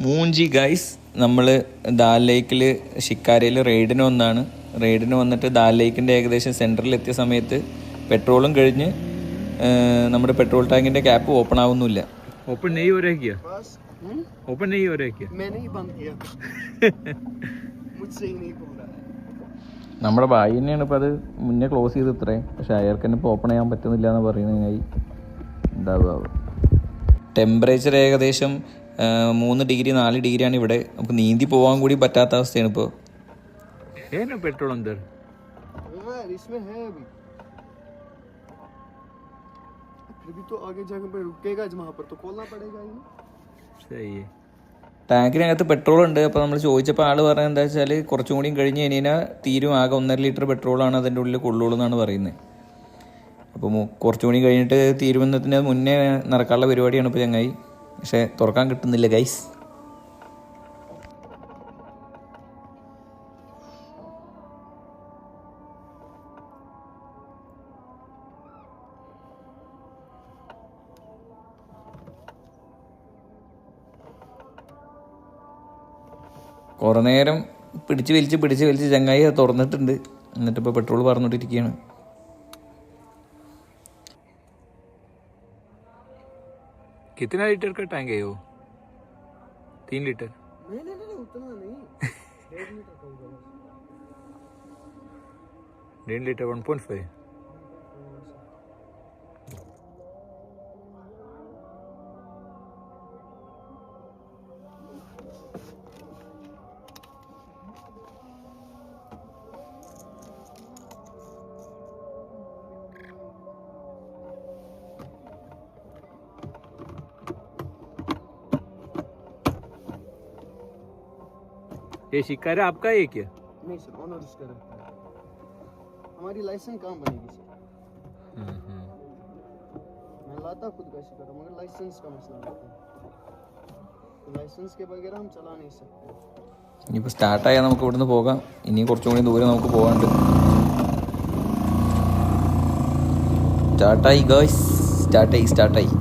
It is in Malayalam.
മൂഞ്ചി ഗൈസ്. നമ്മൾ ദാൽ ലേക്കിൽ ഷിക്കാരയിൽ റെയ്ഡിന് വന്നിട്ട് ദാൽ ലേക്കിൻ്റെ ഏകദേശം സെൻറ്ററിൽ എത്തിയ സമയത്ത് പെട്രോളും കഴിഞ്ഞ് നമ്മുടെ പെട്രോൾ ടാങ്കിൻ്റെ ക്യാപ്പ് ഓപ്പൺ ആവുന്നില്ല. ओपन नहीं हो रहा है क्या? ओपन नहीं हो रहा है क्या? मैंने ही बंद किया. मुझसे ही नहीं हो रहा है. നമ്മുടെ ഭായി തന്നെയാണ് ഇപ്പോൾ അത് മുന്നേ ക്ലോസ് ചെയ്ത് ഇത്രയും. പക്ഷേ അയാൾക്ക് തന്നെ ഇപ്പോൾ ഓപ്പൺ ചെയ്യാൻ പറ്റുന്നില്ല എന്ന് പറയുന്നതിനായി ഉണ്ടാവുക. ടെമ്പറേച്ചർ ഏകദേശം 3 ഡിഗ്രി 4 ഡിഗ്രിയാണ് ഇവിടെ. നമുക്ക് നീന്തി പോകാൻ കൂടി പറ്റാത്ത അവസ്ഥയാണ് ഇപ്പോൾ. है ना पेट्रोल अंदर? इसमें है अभी. फिर भी तो आगे जाकर पे रुकेगा वहाँ पर तो खोलना पड़ेगा ही. सही है. ടാങ്കിനകത്ത് പെട്രോൾ ഉണ്ട്. അപ്പോൾ നമ്മൾ ചോദിച്ചപ്പോൾ ആൾ പറഞ്ഞത് എന്താ വെച്ചാൽ കുറച്ചും കൂടി കഴിഞ്ഞ് കഴിഞ്ഞാൽ തീരും. ആകെ 1.5 ലിറ്റർ പെട്രോളാണ് അതിൻ്റെ ഉള്ളിൽ കൊള്ളുള്ളൂ എന്നാണ് പറയുന്നത്. അപ്പോൾ കുറച്ചും കൂടി കഴിഞ്ഞിട്ട് തീരുമാനത്തിന് മുന്നേ നടക്കാനുള്ള പരിപാടിയാണ് ഇപ്പോൾ ചങ്ങായി. പക്ഷേ തുറക്കാൻ കിട്ടുന്നില്ല ഗൈസ്. കുറേ നേരം പിടിച്ച് വലിച്ച് ചങ്ങായി തുറന്നിട്ടുണ്ട്. എന്നിട്ടിപ്പോൾ പെട്രോൾ പറഞ്ഞുകൊണ്ടിരിക്കുകയാണ്. कितना लीटर का टैंक है वो? 3 लीटर? नहीं उतना नहीं. 1.5 लीटर का होगा. 1.5 लीटर 1.5. ये शिकारा आपका है क्या? नहीं सर, ऑनर इसका रहता है. हमारी लाइसेंस कहाँ बनेगी सर? मैं लाता खुद का शिकारा मगर लाइसेंस का मसला रहता है. तो लाइसेंस के बगैर हम चला नहीं सकते. ഇനിയിപ്പോൾ സ്റ്റാർട്ടായാൽ നമുക്ക് ഇവിടുന്ന് പോകാം. ഇനിയും കുറച്ചും കൂടി ദൂരം നമുക്ക് പോകാനുണ്ട്. സ്റ്റാർട്ടായി ഗേൾസ്, സ്റ്റാർട്ടായി.